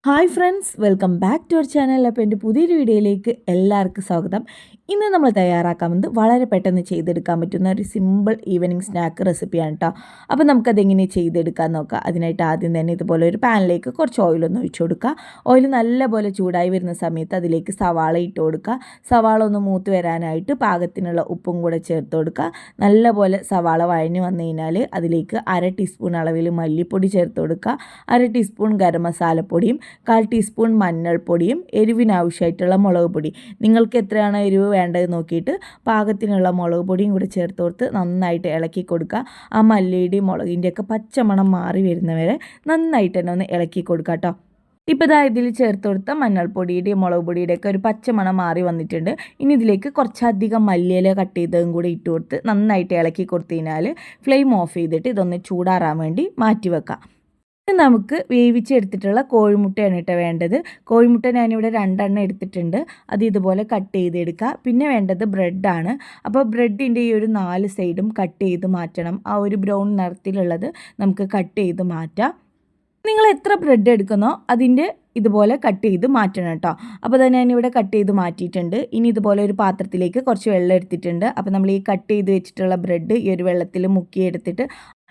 Hi friends, welcome back to our channel. അപ്പോൾ എൻ്റെ പുതിയൊരു വീഡിയോയിലേക്ക് എല്ലാവർക്കും സ്വാഗതം. ഇന്ന് നമ്മൾ തയ്യാറാക്കാമെന്ന് വളരെ പെട്ടെന്ന് ചെയ്തെടുക്കാൻ പറ്റുന്ന ഒരു സിമ്പിൾ ഈവനിങ് സ്നാക്ക് റെസിപ്പിയാണ് കേട്ടോ. അപ്പോൾ നമുക്കതെങ്ങനെ ചെയ്തെടുക്കാൻ നോക്കാം. അതിനായിട്ട് ആദ്യം തന്നെ ഇതുപോലെ ഒരു പാനിലേക്ക് കുറച്ച് ഓയിലൊന്ന് ഒഴിച്ചു കൊടുക്കുക. ഓയിൽ നല്ലപോലെ ചൂടായി വരുന്ന സമയത്ത് അതിലേക്ക് സവാള ഇട്ട് കൊടുക്കുക. സവാള ഒന്ന് മൂത്ത് വരാനായിട്ട് പാകത്തിനുള്ള ഉപ്പും കൂടെ ചേർത്ത് കൊടുക്കുക. നല്ലപോലെ സവാള വഴഞ്ഞു വന്നു കഴിഞ്ഞാൽ അതിലേക്ക് 1/2 ടീസ്പൂൺ അളവിൽ മല്ലിപ്പൊടി ചേർത്ത് കൊടുക്കുക. 1/2 ടീസ്പൂൺ ഗരം മസാലപ്പൊടിയും 1/4 ടീസ്പൂൺ മഞ്ഞൾപ്പൊടിയും എരിവിനാവശ്യമായിട്ടുള്ള മുളക് പൊടി, നിങ്ങൾക്ക് എത്രയാണ് എരിവ് വേണ്ടത് നോക്കിയിട്ട് പാകത്തിനുള്ള മുളക് പൊടിയും കൂടി ചേർത്ത് കൊടുത്ത് നന്നായിട്ട് ഇളക്കി കൊടുക്കുക. ആ മല്ലിയുടെയും മുളകിൻ്റെയൊക്കെ പച്ചമണം മാറി വരുന്നവരെ നന്നായിട്ട് തന്നെ ഒന്ന് ഇളക്കി കൊടുക്കുക കേട്ടോ. ഇപ്പോൾ ഇതാ ഇതിൽ ചേർത്ത് കൊടുത്ത മഞ്ഞൾപ്പൊടിയുടെയും മുളക് പൊടിയുടെയൊക്കെ ഒരു പച്ചമണം മാറി വന്നിട്ടുണ്ട്. ഇനി ഇതിലേക്ക് കുറച്ചധികം മല്ലിയില കട്ട് ചെയ്തതും കൂടി ഇട്ട് കൊടുത്ത് നന്നായിട്ട് ഇളക്കി കൊടുത്തു കഴിഞ്ഞാൽ ഫ്ലെയിം ഓഫ് ചെയ്തിട്ട് ഇതൊന്ന് ചൂടാറാൻ വേണ്ടി മാറ്റി വെക്കാം. നമുക്ക് വേവിച്ചെടുത്തിട്ടുള്ള കോഴിമുട്ടയാണ് കേട്ടോ വേണ്ടത്. കോഴിമുട്ട ഞാനിവിടെ 2 എണ്ണം എടുത്തിട്ടുണ്ട്. അത് ഇതുപോലെ കട്ട് ചെയ്തെടുക്കുക. പിന്നെ വേണ്ടത് ബ്രെഡാണ്. അപ്പോൾ ബ്രെഡിൻ്റെ ഈ ഒരു 4 സൈഡും കട്ട് ചെയ്ത് മാറ്റണം. ആ ഒരു ബ്രൗൺ നിറത്തിലുള്ളത് നമുക്ക് കട്ട് ചെയ്ത് മാറ്റാം. നിങ്ങൾ എത്ര ബ്രെഡ് എടുക്കുന്നോ അതിൻ്റെ ഇതുപോലെ കട്ട് ചെയ്ത് മാറ്റണം കേട്ടോ. അപ്പോൾ തന്നെ ഞാനിവിടെ കട്ട് ചെയ്ത് മാറ്റിയിട്ടുണ്ട്. ഇനി ഇതുപോലെ ഒരു പാത്രത്തിലേക്ക് കുറച്ച് വെള്ളം എടുത്തിട്ടുണ്ട്. അപ്പോൾ നമ്മൾ ഈ കട്ട് ചെയ്ത് വെച്ചിട്ടുള്ള ബ്രെഡ് ഈ ഒരു വെള്ളത്തിൽ മുക്കിയെടുത്തിട്ട്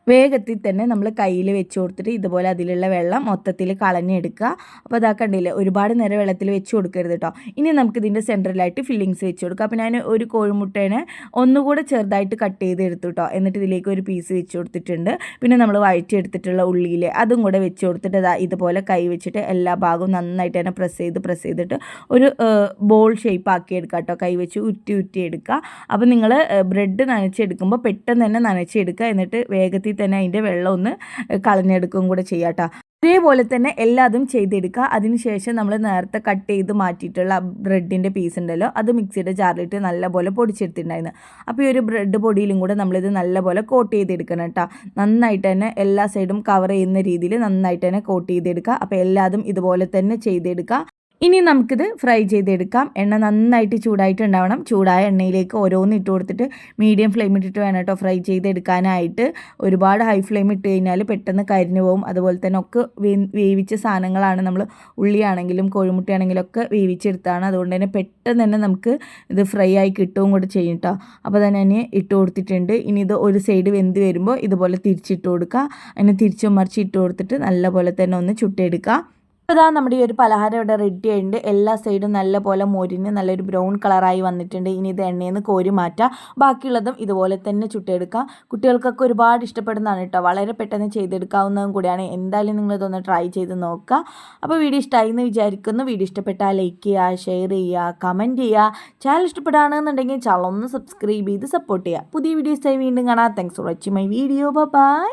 വേഗത്തിൽ തന്നെ നമ്മൾ കയ്യിൽ വെച്ച് കൊടുത്തിട്ട് ഇതുപോലെ അതിലുള്ള വെള്ളം മൊത്തത്തിൽ കളഞ്ഞെടുക്കുക. അപ്പോൾ അതാ കണ്ടില്ലേ, ഒരുപാട് നേരം വെള്ളത്തിൽ വെച്ച് കൊടുക്കരുത് കേട്ടോ. ഇനി നമുക്കിതിൻ്റെ സെൻറ്ററിലായിട്ട് ഫില്ലിങ്സ് വെച്ച് കൊടുക്കുക. അപ്പോൾ ഞാൻ ഒരു കോഴിമുട്ടേനെ ഒന്നുകൂടെ ചെറുതായിട്ട് കട്ട് ചെയ്ത് എടുത്തു കേട്ടോ. എന്നിട്ട് ഇതിലേക്ക് ഒരു പീസ് വെച്ച് കൊടുത്തിട്ടുണ്ട്. പിന്നെ നമ്മൾ വഴറ്റിയെടുത്തിട്ടുള്ള ഉള്ളിയിൽ അതും കൂടെ വെച്ച് കൊടുത്തിട്ട് ഇതുപോലെ കൈ വെച്ചിട്ട് എല്ലാ ഭാഗവും നന്നായിട്ട് തന്നെ പ്രസ് ചെയ്തിട്ട് ഒരു ബോൾ ഷേപ്പ് ആക്കി എടുക്കുക കേട്ടോ. കൈ വെച്ച് ഉറ്റി എടുക്കുക. അപ്പോൾ നിങ്ങൾ ബ്രെഡ് നനച്ചെടുക്കുമ്പോൾ പെട്ടെന്ന് തന്നെ നനച്ചെടുക്കുക. എന്നിട്ട് വേഗത്തിൽ തന്നെ അതിൻ്റെ വെള്ളം ഒന്ന് കളഞ്ഞെടുക്കുകയും കൂടെ ചെയ്യാം കേട്ടോ. ഇതേപോലെ തന്നെ എല്ലാതും ചെയ്തെടുക്കുക. അതിനുശേഷം നമ്മൾ നേരത്തെ കട്ട് ചെയ്ത് മാറ്റിയിട്ടുള്ള ബ്രെഡിൻ്റെ പീസ് ഉണ്ടല്ലോ, അത് മിക്സിയുടെ ജാറിലിട്ട് നല്ലപോലെ പൊടിച്ചെടുത്തിട്ടുണ്ടായിരുന്നു. അപ്പോൾ ഈ ഒരു ബ്രെഡ് പൊടിയിലും കൂടെ നമ്മളിത് നല്ലപോലെ കോട്ട് ചെയ്തെടുക്കണം കേട്ടോ. നന്നായിട്ട് തന്നെ എല്ലാ സൈഡും കവർ ചെയ്യുന്ന രീതിയിൽ നന്നായിട്ട് തന്നെ കോട്ട് ചെയ്തെടുക്കുക. അപ്പോൾ എല്ലാതും ഇതുപോലെ തന്നെ ചെയ്തെടുക്കുക. ഇനി നമുക്കിത് ഫ്രൈ ചെയ്തെടുക്കാം. എണ്ണ നന്നായിട്ട് ചൂടായിട്ടുണ്ടാവണം. ചൂടായ എണ്ണയിലേക്ക് ഓരോന്ന് ഇട്ട് കൊടുത്തിട്ട് മീഡിയം ഫ്ലെയിം ഇട്ടിട്ട് വേണം കേട്ടോ ഫ്രൈ ചെയ്തെടുക്കാനായിട്ട്. ഒരുപാട് ഹൈ ഫ്ലെയിം ഇട്ട് കഴിഞ്ഞാൽ പെട്ടെന്ന് കരിഞ്ഞു പോകും. അതുപോലെ തന്നെ ഒക്കെ വേവിച്ച സാധനങ്ങളാണ്. നമ്മൾ ഉള്ളിയാണെങ്കിലും കോഴിമുട്ടയാണെങ്കിലും ഒക്കെ വേവിച്ചെടുത്താണ്. അതുകൊണ്ട് തന്നെ പെട്ടെന്ന് തന്നെ നമുക്ക് ഇത് ഫ്രൈ ആയി കിട്ടുകയും കൂടെ ചെയ്യും കേട്ടോ. അപ്പോൾ തന്നെ ഞാൻ ഇട്ട് കൊടുത്തിട്ടുണ്ട്. ഇനി ഇത് ഒരു സൈഡ് വെന്ത് വരുമ്പോൾ ഇതുപോലെ തിരിച്ചിട്ട് കൊടുക്കുക. അതിനെ തിരിച്ചും മറിച്ച് ഇട്ട് കൊടുത്തിട്ട് നല്ലപോലെ തന്നെ ഒന്ന് ചുട്ടെടുക്കുക. അപ്പോൾ നമ്മുടെ ഈ ഒരു പലഹാരം ഇവിടെ റെഡി ആയിട്ടുണ്ട്. എല്ലാ സൈഡും നല്ലപോലെ മൊരിഞ്ഞ് നല്ലൊരു ബ്രൗൺ കളറായി വന്നിട്ടുണ്ട്. ഇനി ഇത് എണ്ണയിൽ നിന്ന് കോരി മാറ്റാം. ബാക്കിയുള്ളതും ഇതുപോലെ തന്നെ ചുട്ടെടുക്കാം. കുട്ടികൾക്കൊക്കെ ഒരുപാട് ഇഷ്ടപ്പെടുന്നതാണ് കേട്ടോ. വളരെ പെട്ടെന്ന് ചെയ്തെടുക്കാവുന്നതും കൂടിയാണ്. എന്തായാലും നിങ്ങളിതൊന്ന് ട്രൈ ചെയ്ത് നോക്കുക. അപ്പോൾ വീഡിയോ ഇഷ്ടമായി എന്ന് വിചാരിക്കുന്നു. വീഡിയോ ഇഷ്ടപ്പെട്ടാൽ ലൈക്ക് ചെയ്യുക, ഷെയർ ചെയ്യുക, കമൻറ്റ് ചെയ്യുക. ചാനൽ ഇഷ്ടപ്പെടുകയാണെന്നുണ്ടെങ്കിൽ ചാനൽ ഒന്ന് സബ്സ്ക്രൈബ് ചെയ്ത് സപ്പോർട്ട് ചെയ്യുക. പുതിയ വീഡിയോസായി വീണ്ടും കാണാം. Thanks for watching my video. By.